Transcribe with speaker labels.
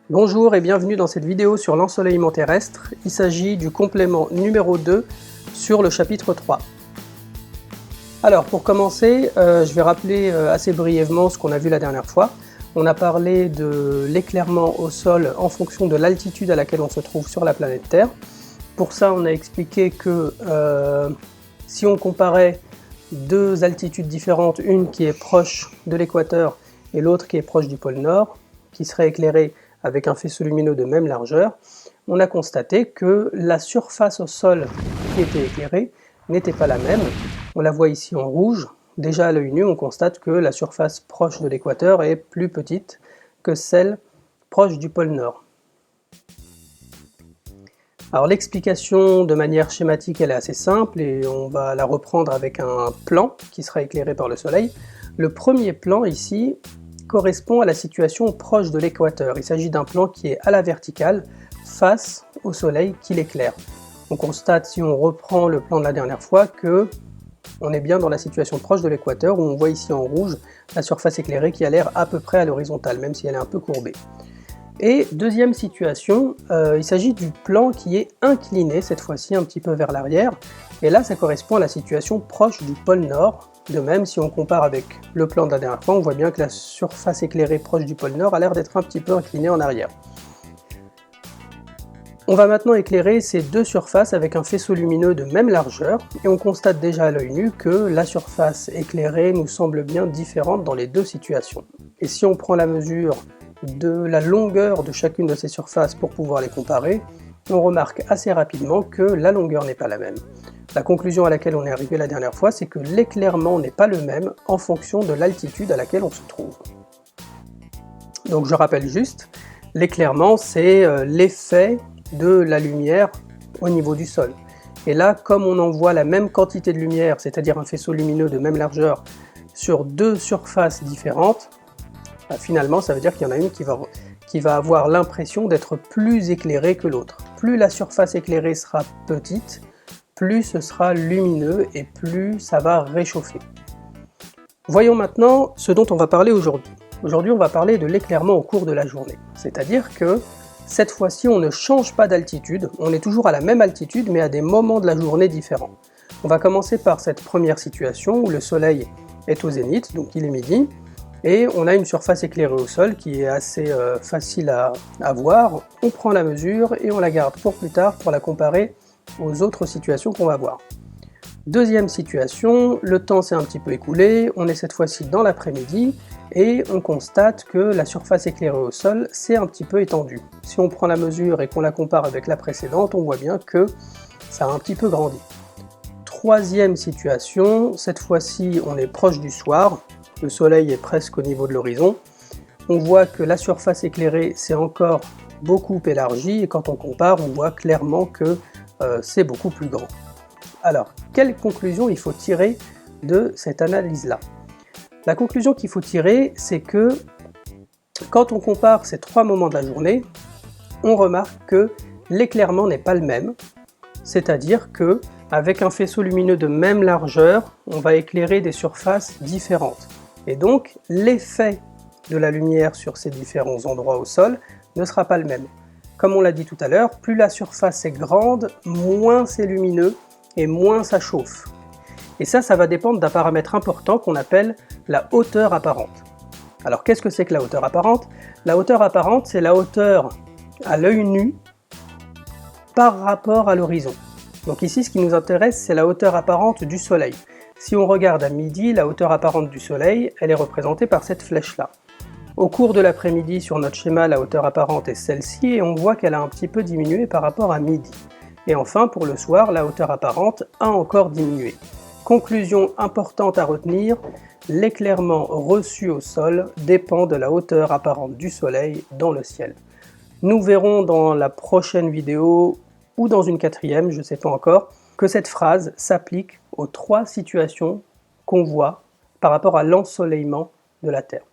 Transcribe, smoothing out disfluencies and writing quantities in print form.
Speaker 1: Bonjour et bienvenue dans cette vidéo sur l'ensoleillement terrestre. Il s'agit du complément numéro 2 sur le chapitre 3. Alors pour commencer, je vais rappeler assez brièvement ce qu'on a vu la dernière fois. On a parlé de l'éclairement au sol en fonction de l'altitude à laquelle on se trouve sur la planète Terre. Pour ça, on a expliqué que si on comparait deux altitudes différentes, une qui est proche de l'équateur et l'autre qui est proche du pôle Nord, qui serait éclairée avec un faisceau lumineux de même largeur, on a constaté que la surface au sol qui était éclairée n'était pas la même. On la voit ici en rouge. Déjà à l'œil nu, on constate que la surface proche de l'équateur est plus petite que celle proche du pôle Nord. Alors l'explication de manière schématique, elle est assez simple et on va la reprendre avec un plan qui sera éclairé par le soleil. Le premier plan ici correspond à la situation proche de l'équateur. Il s'agit d'un plan qui est à la verticale, face au soleil qui l'éclaire. On constate, si on reprend le plan de la dernière fois, que on est bien dans la situation proche de l'équateur, où on voit ici en rouge la surface éclairée qui a l'air à peu près à l'horizontale, même si elle est un peu courbée. Et deuxième situation, il s'agit du plan qui est incliné, cette fois-ci un petit peu vers l'arrière, et là ça correspond à la situation proche du pôle Nord. De même, si on compare avec le plan de la dernière fois, on voit bien que la surface éclairée proche du pôle Nord a l'air d'être un petit peu inclinée en arrière. On va maintenant éclairer ces deux surfaces avec un faisceau lumineux de même largeur, et on constate déjà à l'œil nu que la surface éclairée nous semble bien différente dans les deux situations. Et si on prend la mesure de la longueur de chacune de ces surfaces pour pouvoir les comparer, on remarque assez rapidement que la longueur n'est pas la même. La conclusion à laquelle on est arrivé la dernière fois, c'est que l'éclairement n'est pas le même en fonction de l'altitude à laquelle on se trouve. Donc je rappelle juste, l'éclairement c'est l'effet de la lumière au niveau du sol. Et là, comme on envoie la même quantité de lumière, c'est-à-dire un faisceau lumineux de même largeur, sur deux surfaces différentes, finalement ça veut dire qu'il y en a une qui va avoir l'impression d'être plus éclairée que l'autre. Plus la surface éclairée sera petite, plus ce sera lumineux et plus ça va réchauffer. Voyons maintenant ce dont on va parler aujourd'hui. Aujourd'hui, on va parler de l'éclairement au cours de la journée. C'est-à-dire que cette fois-ci, on ne change pas d'altitude, on est toujours à la même altitude, mais à des moments de la journée différents. On va commencer par cette première situation où le soleil est au zénith, donc il est midi, et on a une surface éclairée au sol qui est assez facile à voir. On prend la mesure et on la garde pour plus tard pour la comparer aux autres situations qu'on va voir. Deuxième situation, le temps s'est un petit peu écoulé, on est cette fois-ci dans l'après-midi et on constate que la surface éclairée au sol s'est un petit peu étendue. Si on prend la mesure et qu'on la compare avec la précédente, on voit bien que ça a un petit peu grandi. Troisième situation, cette fois-ci on est proche du soir, le soleil est presque au niveau de l'horizon. On voit que la surface éclairée s'est encore beaucoup élargie et quand on compare, on voit clairement que c'est beaucoup plus grand. Alors, quelle conclusion il faut tirer de cette analyse-là? La conclusion qu'il faut tirer, c'est que quand on compare ces trois moments de la journée, on remarque que l'éclairement n'est pas le même, c'est-à-dire que avec un faisceau lumineux de même largeur, on va éclairer des surfaces différentes. Et donc, l'effet de la lumière sur ces différents endroits au sol ne sera pas le même. Comme on l'a dit tout à l'heure, plus la surface est grande, moins c'est lumineux et moins ça chauffe. Et ça va dépendre d'un paramètre important qu'on appelle la hauteur apparente. Alors qu'est-ce que c'est que la hauteur apparente? La hauteur apparente, c'est la hauteur à l'œil nu par rapport à l'horizon. Donc ici, ce qui nous intéresse, c'est la hauteur apparente du soleil. Si on regarde à midi, la hauteur apparente du soleil, elle est représentée par cette flèche-là. Au cours de l'après-midi, sur notre schéma, la hauteur apparente est celle-ci et on voit qu'elle a un petit peu diminué par rapport à midi. Et enfin, pour le soir, la hauteur apparente a encore diminué. Conclusion importante à retenir, l'éclairement reçu au sol dépend de la hauteur apparente du soleil dans le ciel. Nous verrons dans la prochaine vidéo, ou dans une quatrième, je ne sais pas encore, que cette phrase s'applique aux trois situations qu'on voit par rapport à l'ensoleillement de la Terre.